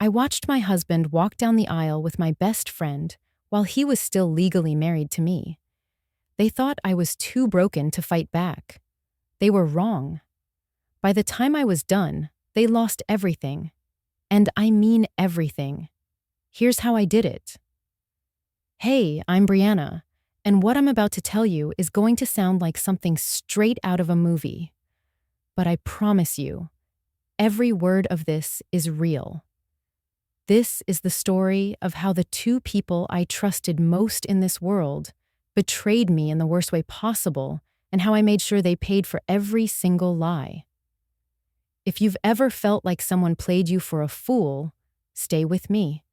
I watched my husband walk down the aisle with my best friend while he was still legally married to me. They thought I was too broken to fight back. They were wrong. By the time I was done, they lost everything. And I mean everything. Here's how I did it. Hey, I'm Brianna, and what I'm about to tell you is going to sound like something straight out of a movie. But I promise you, every word of this is real. This is the story of how the two people I trusted most in this world betrayed me in the worst way possible, and how I made sure they paid for every single lie. If you've ever felt like someone played you for a fool, stay with me.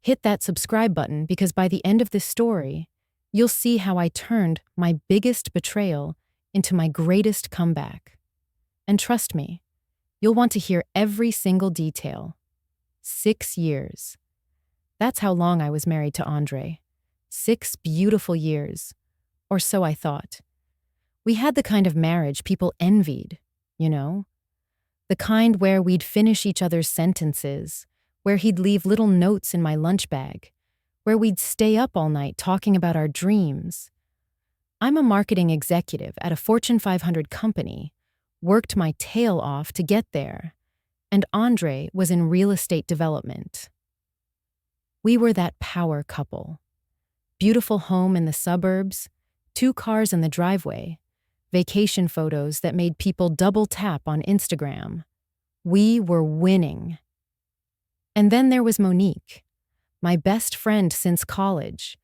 Hit that subscribe button, because by the end of this story, you'll see how I turned my biggest betrayal into my greatest comeback. And trust me, you'll want to hear every single detail. 6 years. That's how long I was married to Andre. 6 beautiful years. Or so I thought. We had the kind of marriage people envied, you know? The kind where we'd finish each other's sentences, where he'd leave little notes in my lunch bag, where we'd stay up all night talking about our dreams. I'm a marketing executive at a Fortune 500 company, worked my tail off to get there, and Andre was in real estate development. We were that power couple. Beautiful home in the suburbs, 2 cars in the driveway, vacation photos that made people double tap on Instagram. We were winning. And then there was Monique, my best friend since college,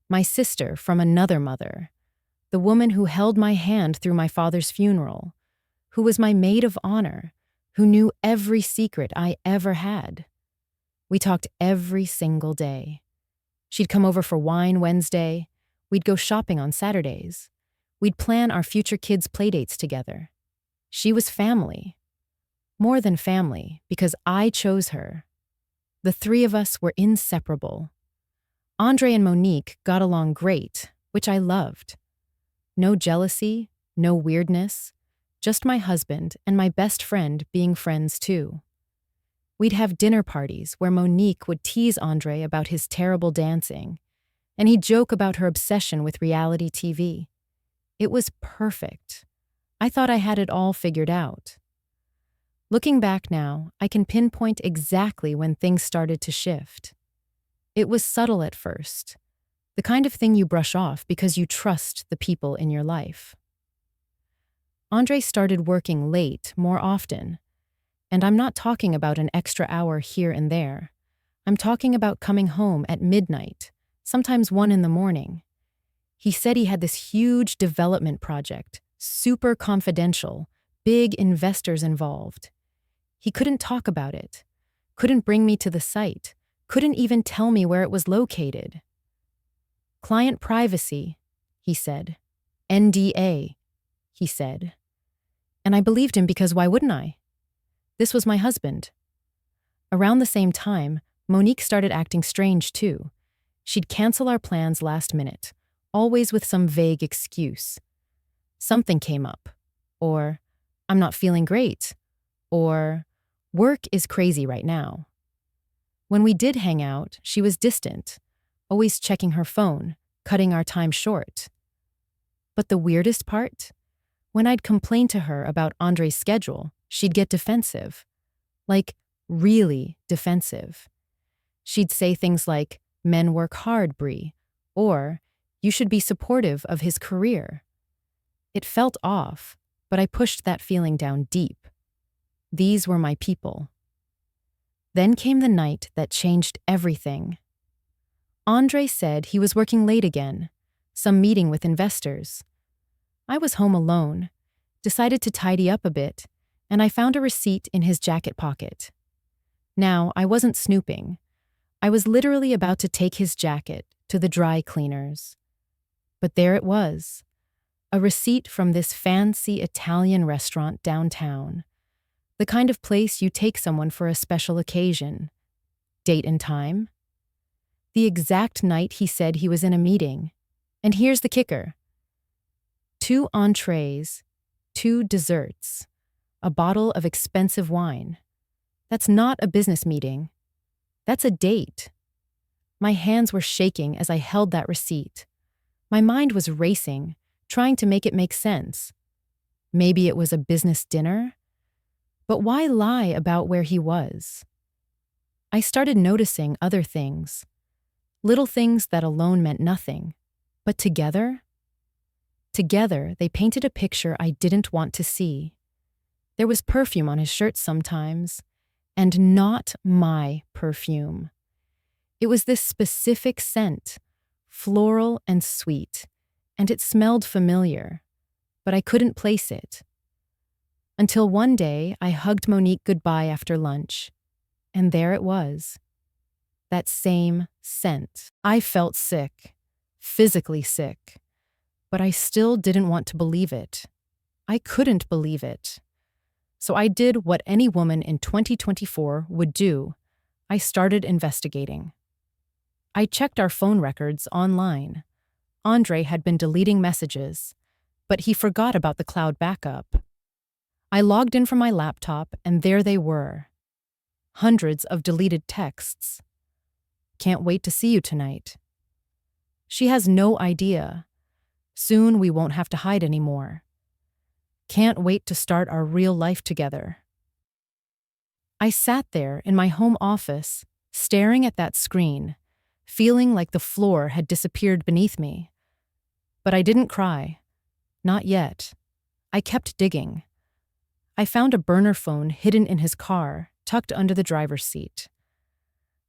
my sister from another mother, the woman who held my hand through my father's funeral, who was my maid of honor, who knew every secret I ever had. We talked every single day. She'd come over for wine Wednesday. We'd go shopping on Saturdays. We'd plan our future kids' playdates together. She was family. More than family, because I chose her. The 3 of us were inseparable. Andre and Monique got along great, which I loved. No jealousy, no weirdness, just my husband and my best friend being friends too. We'd have dinner parties where Monique would tease Andre about his terrible dancing, and he'd joke about her obsession with reality TV. It was perfect. I thought I had it all figured out. Looking back now, I can pinpoint exactly when things started to shift. It was subtle at first, the kind of thing you brush off because you trust the people in your life. Andre started working late more often, and I'm not talking about an extra hour here and there. I'm talking about coming home at midnight, sometimes 1 in the morning. He said he had this huge development project, super confidential, big investors involved. He couldn't talk about it, couldn't bring me to the site, couldn't even tell me where it was located. Client privacy, he said. NDA, he said. And I believed him because why wouldn't I? This was my husband. Around the same time, Monique started acting strange too. She'd cancel our plans last minute, always with some vague excuse. Something came up, or I'm not feeling great, or work is crazy right now. When we did hang out, she was distant, always checking her phone, cutting our time short. But the weirdest part? When I'd complain to her about Andre's schedule, she'd get defensive. Like, really defensive. She'd say things like, "Men work hard, Brie," or "You should be supportive of his career." It felt off, but I pushed that feeling down deep. These were my people. Then came the night that changed everything. Andre said he was working late again, some meeting with investors. I was home alone, decided to tidy up a bit, and I found a receipt in his jacket pocket. Now, I wasn't snooping. I was literally about to take his jacket to the dry cleaners. But there it was, a receipt from this fancy Italian restaurant downtown, the kind of place you take someone for a special occasion. Date and time? The exact night he said he was in a meeting. And here's the kicker. 2 entrees, 2 desserts, a bottle of expensive wine. That's not a business meeting. That's a date. My hands were shaking as I held that receipt. My mind was racing, trying to make it make sense. Maybe it was a business dinner? But why lie about where he was? I started noticing other things. Little things that alone meant nothing. But together? Together, they painted a picture I didn't want to see. There was perfume on his shirt sometimes, and not my perfume. It was this specific scent, floral and sweet, and it smelled familiar, but I couldn't place it. Until one day, I hugged Monique goodbye after lunch, and there it was. That same scent. I felt sick, physically sick, but I still didn't want to believe it. I couldn't believe it. So I did what any woman in 2024 would do. I started investigating. I checked our phone records online. Andre had been deleting messages, but he forgot about the cloud backup. I logged in from my laptop, and there they were. Hundreds of deleted texts. Can't wait to see you tonight. She has no idea. Soon we won't have to hide anymore. Can't wait to start our real life together. I sat there in my home office, staring at that screen, feeling like the floor had disappeared beneath me. But I didn't cry. Not yet. I kept digging. I found a burner phone hidden in his car, tucked under the driver's seat.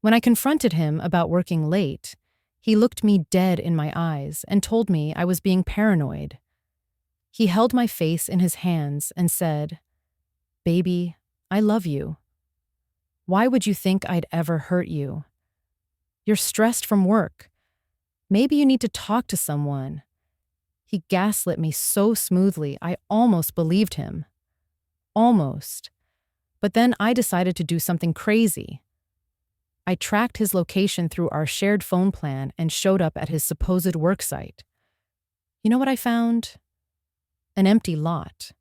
When I confronted him about working late, he looked me dead in my eyes and told me I was being paranoid. He held my face in his hands and said, "Baby, I love you. Why would you think I'd ever hurt you? You're stressed from work. Maybe you need to talk to someone." He gaslit me so smoothly, I almost believed him. Almost. But then I decided to do something crazy. I tracked his location through our shared phone plan and showed up at his supposed work site. You know what I found? An empty lot.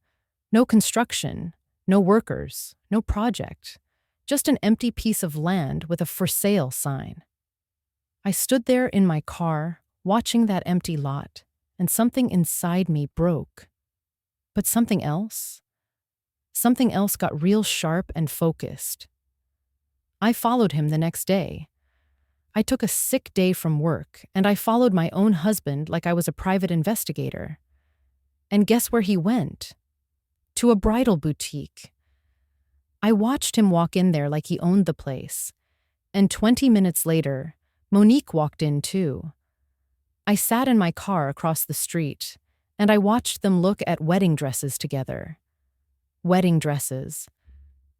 No construction, no workers, no project. Just an empty piece of land with a for sale sign. I stood there in my car, watching that empty lot, and something inside me broke. But something else got real sharp and focused. I followed him the next day. I took a sick day from work, and I followed my own husband like I was a private investigator. And guess where he went? To a bridal boutique. I watched him walk in there like he owned the place. And 20 minutes later, Monique walked in too. I sat in my car across the street, and I watched them look at wedding dresses together. Wedding dresses.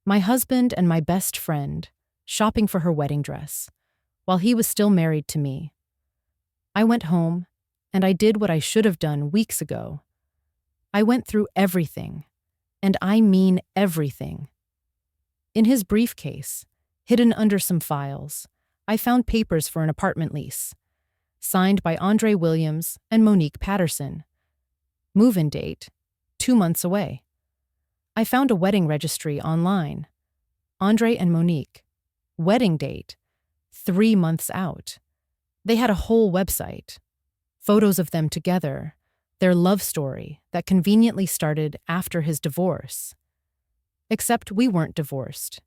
My husband and my best friend, shopping for her wedding dress, while he was still married to me. I went home, and I did what I should have done weeks ago. I went through everything, and I mean everything. In his briefcase, hidden under some files, I found papers for an apartment lease, signed by Andre Williams and Monique Patterson. Move-in date, 2 months away. I found a wedding registry online. Andre and Monique. Wedding date, 3 months out. They had a whole website. Photos of them together, their love story that conveniently started after his divorce. Except we weren't divorced.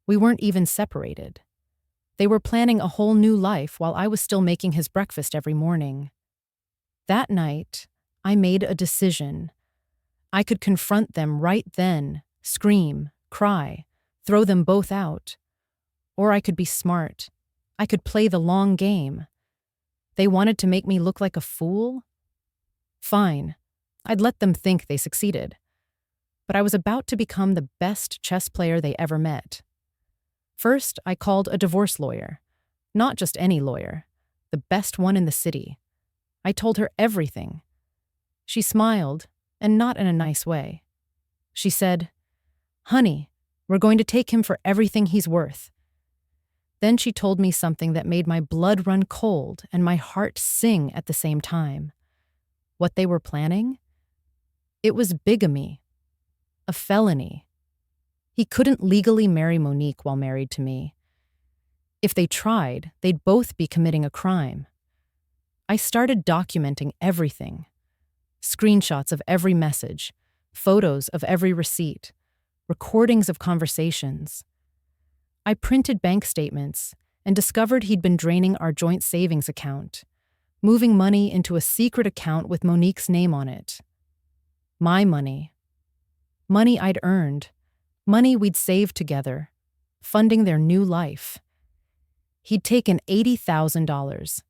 We weren't even separated. They were planning a whole new life while I was still making his breakfast every morning. That night, I made a decision. I could confront them right then, scream, cry, throw them both out. Or I could be smart. I could play the long game. They wanted to make me look like a fool? Fine. I'd let them think they succeeded. But I was about to become the best chess player they ever met. First, I called a divorce lawyer. Not just any lawyer. The best one in the city. I told her everything. She smiled, and not in a nice way. She said, "Honey, we're going to take him for everything he's worth." Then she told me something that made my blood run cold and my heart sing at the same time. What they were planning? It was bigamy. A felony. He couldn't legally marry Monique while married to me. If they tried, they'd both be committing a crime. I started documenting everything. Screenshots of every message, photos of every receipt, recordings of conversations. I printed bank statements and discovered he'd been draining our joint savings account, moving money into a secret account with Monique's name on it. My money. Money I'd earned. Money we'd saved together, funding their new life. He'd taken $80,000.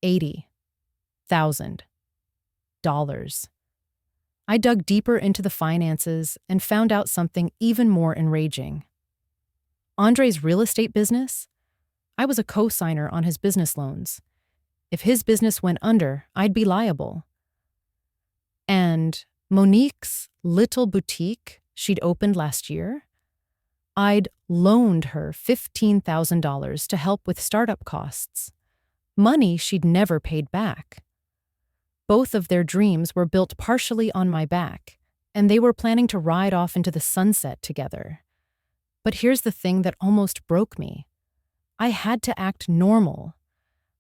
$80,000. I dug deeper into the finances and found out something even more enraging. Andre's real estate business? I was a co-signer on his business loans. If his business went under, I'd be liable. And Monique's little boutique she'd opened last year? I'd loaned her $15,000 to help with startup costs. Money she'd never paid back. Both of their dreams were built partially on my back, and they were planning to ride off into the sunset together. But here's the thing that almost broke me. I had to act normal.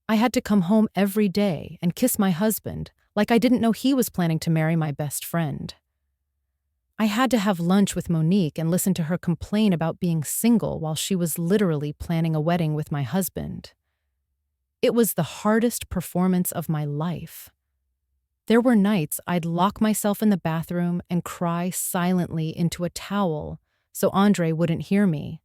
I had to come home every day and kiss my husband like I didn't know he was planning to marry my best friend. I had to have lunch with Monique and listen to her complain about being single while she was literally planning a wedding with my husband. It was the hardest performance of my life. There were nights I'd lock myself in the bathroom and cry silently into a towel so Andre wouldn't hear me.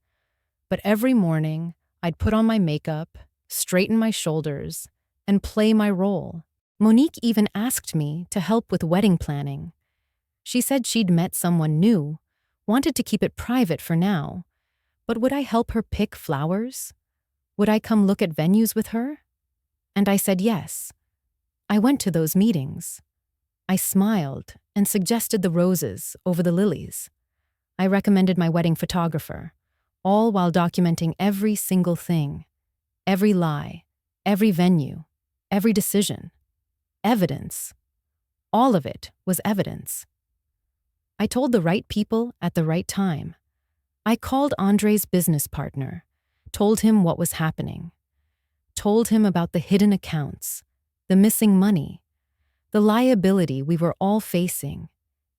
But every morning, I'd put on my makeup, straighten my shoulders, and play my role. Monique even asked me to help with wedding planning. She said she'd met someone new, wanted to keep it private for now, but would I help her pick flowers? Would I come look at venues with her? And I said yes. I went to those meetings. I smiled and suggested the roses over the lilies. I recommended my wedding photographer, all while documenting every single thing, every lie, every venue, every decision. Evidence. All of it was evidence. I told the right people at the right time. I called Andre's business partner, told him what was happening, told him about the hidden accounts, the missing money, the liability we were all facing.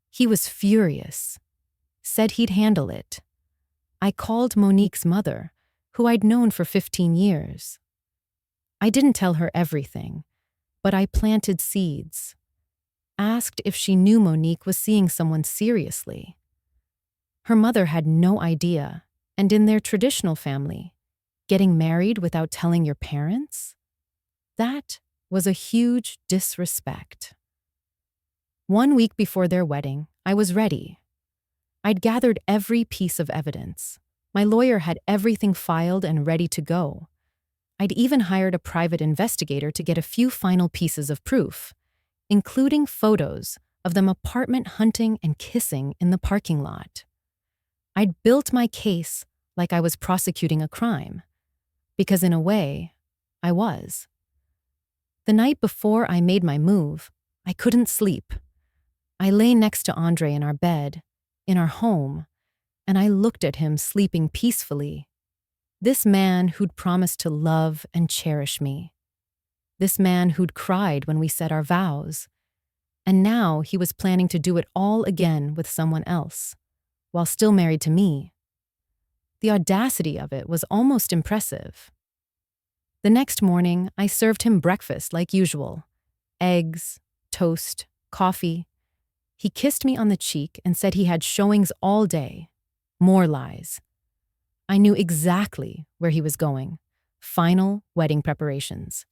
He was furious, said he'd handle it. I called Monique's mother, who I'd known for 15 years. I didn't tell her everything, but I planted seeds. Asked if she knew Monique was seeing someone seriously. Her mother had no idea, and in their traditional family, getting married without telling your parents? That was a huge disrespect. 1 week before their wedding, I was ready. I'd gathered every piece of evidence. My lawyer had everything filed and ready to go. I'd even hired a private investigator to get a few final pieces of proof, including photos of them apartment hunting and kissing in the parking lot. I'd built my case like I was prosecuting a crime, because in a way, I was. The night before I made my move, I couldn't sleep. I lay next to Andre in our bed, in our home, and I looked at him sleeping peacefully. This man who'd promised to love and cherish me. This man who'd cried when we said our vows. And now he was planning to do it all again with someone else, while still married to me. The audacity of it was almost impressive. The next morning, I served him breakfast like usual. Eggs, toast, coffee. He kissed me on the cheek and said he had showings all day. More lies. I knew exactly where he was going. Final wedding preparations.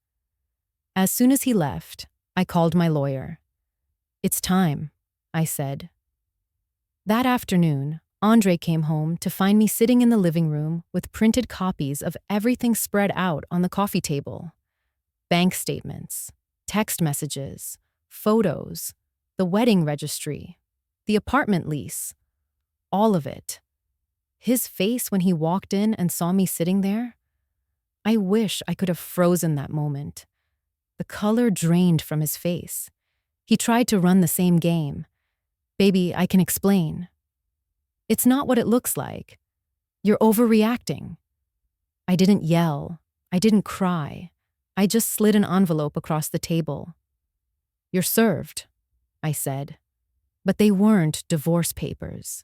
As soon as he left, I called my lawyer. "It's time," I said. That afternoon, Andre came home to find me sitting in the living room with printed copies of everything spread out on the coffee table. Bank statements, text messages, photos, the wedding registry, the apartment lease, all of it. His face when he walked in and saw me sitting there? I wish I could have frozen that moment. The color drained from his face. He tried to run the same game. "Baby, I can explain." "It's not what it looks like. You're overreacting." I didn't yell. I didn't cry. I just slid an envelope across the table. "You're served," I said. But they weren't divorce papers.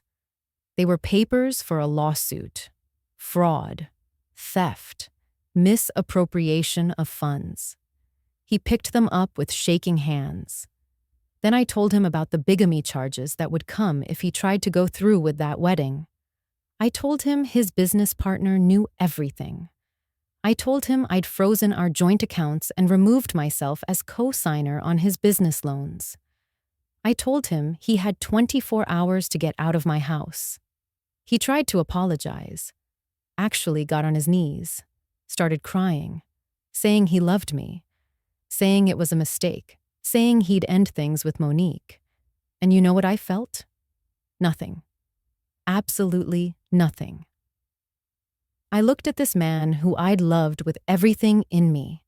They were papers for a lawsuit. Fraud. Theft. Misappropriation of funds. He picked them up with shaking hands. Then I told him about the bigamy charges that would come if he tried to go through with that wedding. I told him his business partner knew everything. I told him I'd frozen our joint accounts and removed myself as co-signer on his business loans. I told him he had 24 hours to get out of my house. He tried to apologize, actually got on his knees, started crying, saying he loved me, saying it was a mistake, saying he'd end things with Monique. And you know what I felt? Nothing. Absolutely nothing. I looked at this man who I'd loved with everything in me,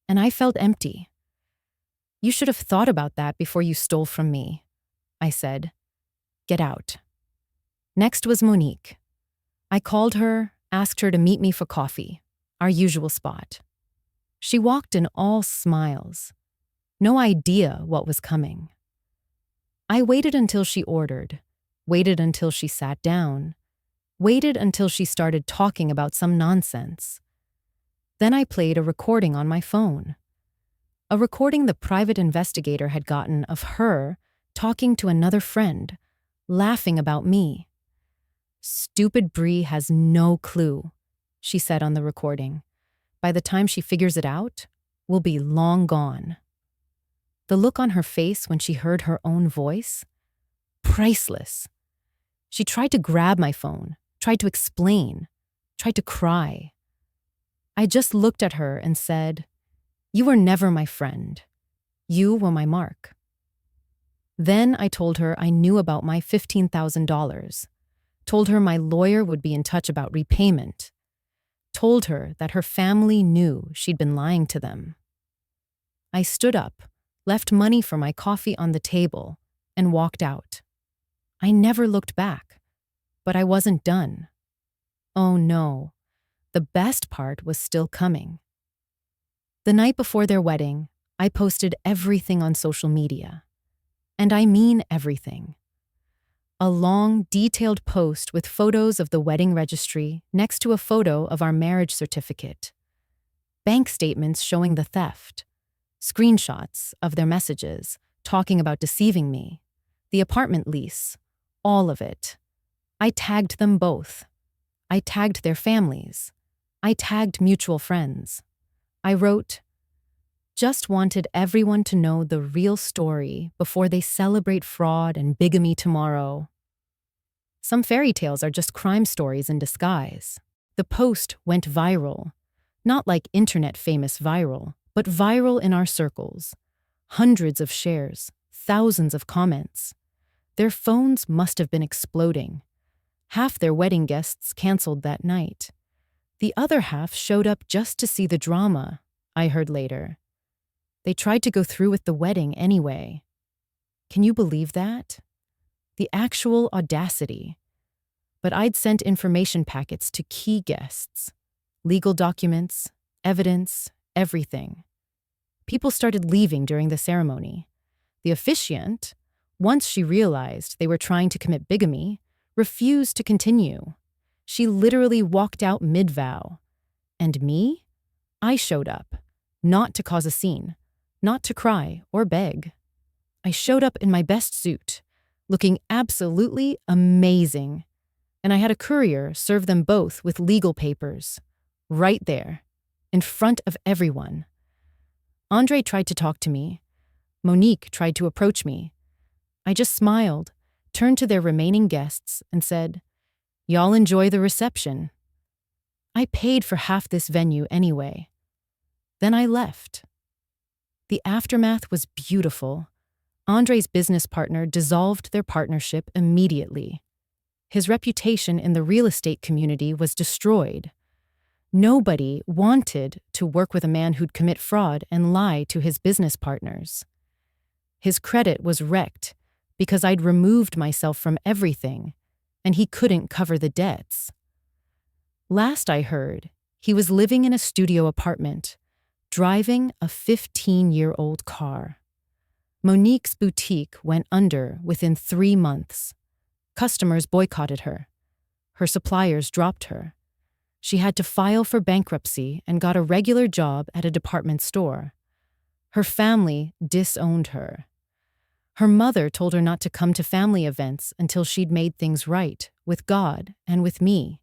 and I felt empty. "You should have thought about that before you stole from me," I said. "Get out." Next was Monique. I called her, asked her to meet me for coffee, our usual spot. She walked in all smiles. No idea what was coming. I waited until she ordered, waited until she sat down, waited until she started talking about some nonsense. Then I played a recording on my phone. A recording the private investigator had gotten of her talking to another friend, laughing about me. "Stupid Bree has no clue," she said on the recording. "By the time she figures it out, we'll be long gone." The look on her face when she heard her own voice? Priceless. She tried to grab my phone, tried to explain, tried to cry. I just looked at her and said, "You were never my friend. You were my mark." Then I told her I knew about my $15,000, told her my lawyer would be in touch about repayment, told her that her family knew she'd been lying to them. I stood up, left money for my coffee on the table, and walked out. I never looked back, but I wasn't done. Oh no, the best part was still coming. The night before their wedding, I posted everything on social media. And I mean everything. A long, detailed post with photos of the wedding registry next to a photo of our marriage certificate. Bank statements showing the theft. Screenshots of their messages talking about deceiving me. The apartment lease. All of it. I tagged them both. I tagged their families. I tagged mutual friends. I wrote, "Just wanted everyone to know the real story before they celebrate fraud and bigamy tomorrow." Some fairy tales are just crime stories in disguise. The post went viral. Not like internet famous viral, but viral in our circles. Hundreds of shares, thousands of comments. Their phones must have been exploding. Half their wedding guests canceled that night. The other half showed up just to see the drama, I heard later. They tried to go through with the wedding anyway. Can you believe that? The actual audacity. But I'd sent information packets to key guests. Legal documents, evidence, everything. People started leaving during the ceremony. The officiant, once she realized they were trying to commit bigamy, refused to continue. She literally walked out mid-vow. And me? I showed up, not to cause a scene, not to cry or beg. I showed up in my best suit, looking absolutely amazing. And I had a courier serve them both with legal papers, right there, in front of everyone. Andre tried to talk to me. Monique tried to approach me. I just smiled, turned to their remaining guests, and said, "Y'all enjoy the reception." I paid for half this venue anyway. Then I left. The aftermath was beautiful. Andre's business partner dissolved their partnership immediately. His reputation in the real estate community was destroyed. Nobody wanted to work with a man who'd commit fraud and lie to his business partners. His credit was wrecked because I'd removed myself from everything, and he couldn't cover the debts. Last I heard, He was living in a studio apartment, driving a 15-year-old car. Monique's boutique went under within 3 months. Customers boycotted her. Her suppliers dropped her. She had to file for bankruptcy and got a regular job at a department store. Her family disowned her. Her mother told her not to come to family events until she'd made things right with God and with me.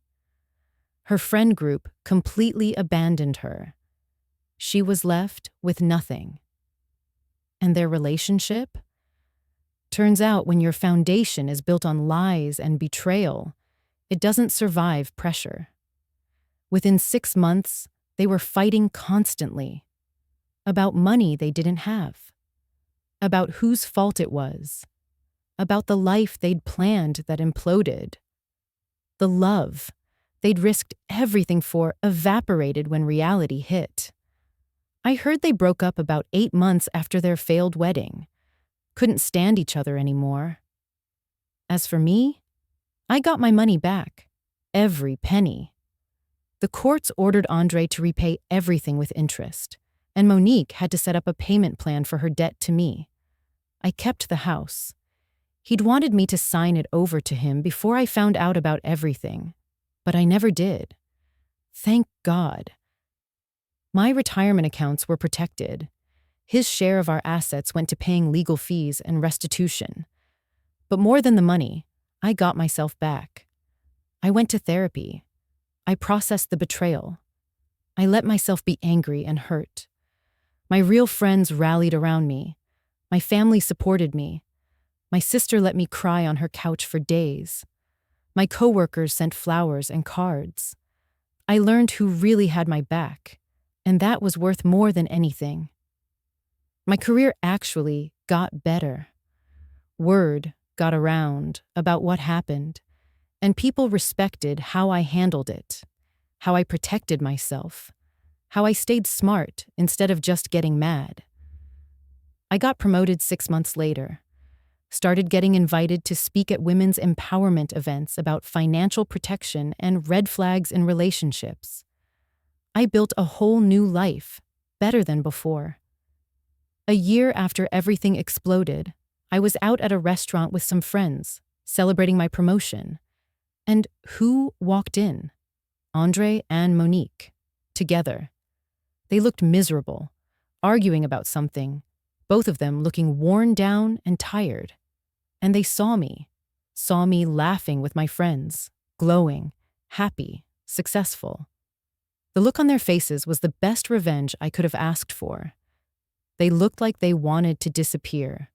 Her friend group completely abandoned her. She was left with nothing. And their relationship? Turns out when your foundation is built on lies and betrayal, it doesn't survive pressure. Within 6 months, they were fighting constantly. About money they didn't have. About whose fault it was. About the life they'd planned that imploded. The love they'd risked everything for evaporated when reality hit. I heard they broke up about 8 months after their failed wedding. Couldn't stand each other anymore. As for me, I got my money back. Every penny. The courts ordered Andre to repay everything with interest, and Monique had to set up a payment plan for her debt to me. I kept the house. He'd wanted me to sign it over to him before I found out about everything, but I never did. Thank God. My retirement accounts were protected. His share of our assets went to paying legal fees and restitution. But more than the money, I got myself back. I went to therapy. I processed the betrayal. I let myself be angry and hurt. My real friends rallied around me. My family supported me. My sister let me cry on her couch for days. My coworkers sent flowers and cards. I learned who really had my back, and that was worth more than anything. My career actually got better. Word got around about what happened, and people respected how I handled it, how I protected myself, how I stayed smart instead of just getting mad. I got promoted 6 months later, started getting invited to speak at women's empowerment events about financial protection and red flags in relationships. I built a whole new life, better than before. A year after everything exploded, I was out at a restaurant with some friends, celebrating my promotion. And who walked in? Andre and Monique, together. They looked miserable, arguing about something, both of them looking worn down and tired. And they saw me laughing with my friends, glowing, happy, successful. The look on their faces was the best revenge I could have asked for. They looked like they wanted to disappear.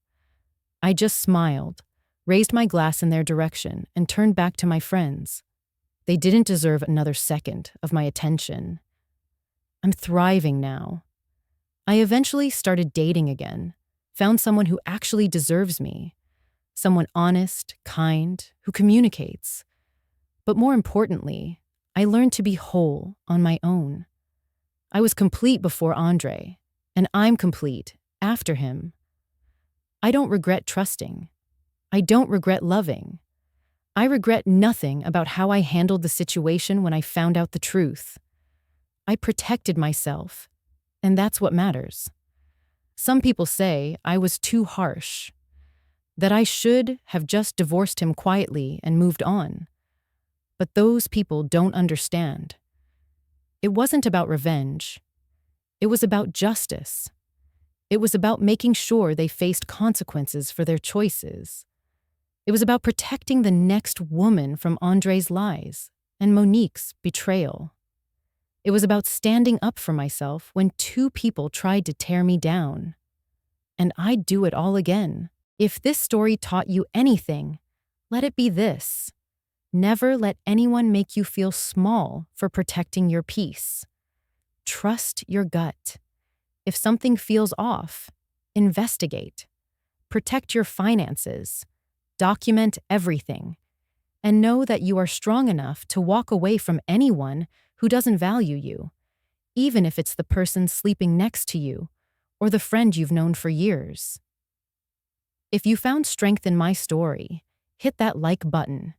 I just smiled, raised my glass in their direction, and turned back to my friends. They didn't deserve another second of my attention. I'm thriving now. I eventually started dating again, found someone who actually deserves me, someone honest, kind, who communicates. But more importantly, I learned to be whole on my own. I was complete before Andre, and I'm complete after him. I don't regret trusting. I don't regret loving. I regret nothing about how I handled the situation when I found out the truth. I protected myself, and that's what matters. Some people say I was too harsh, that I should have just divorced him quietly and moved on. But those people don't understand. It wasn't about revenge. It was about justice. It was about making sure they faced consequences for their choices. It was about protecting the next woman from Andre's lies and Monique's betrayal. It was about standing up for myself when 2 people tried to tear me down. And I'd do it all again. If this story taught you anything, let it be this. Never let anyone make you feel small for protecting your peace. Trust your gut. If something feels off, investigate. Protect your finances. Document everything. And know that you are strong enough to walk away from anyone who doesn't value you, even if it's the person sleeping next to you or the friend you've known for years. If you found strength in my story, hit that like button.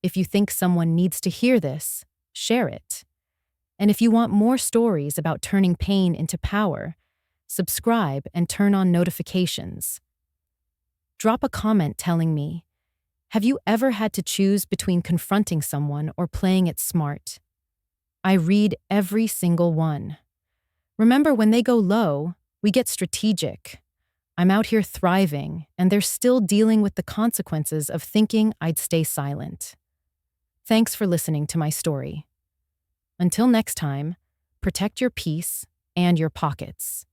If you think someone needs to hear this, share it. And if you want more stories about turning pain into power, subscribe and turn on notifications. Drop a comment telling me, have you ever had to choose between confronting someone or playing it smart? I read every single one. Remember, when they go low, we get strategic. I'm out here thriving, and they're still dealing with the consequences of thinking I'd stay silent. Thanks for listening to my story. Until next time, protect your peace and your pockets.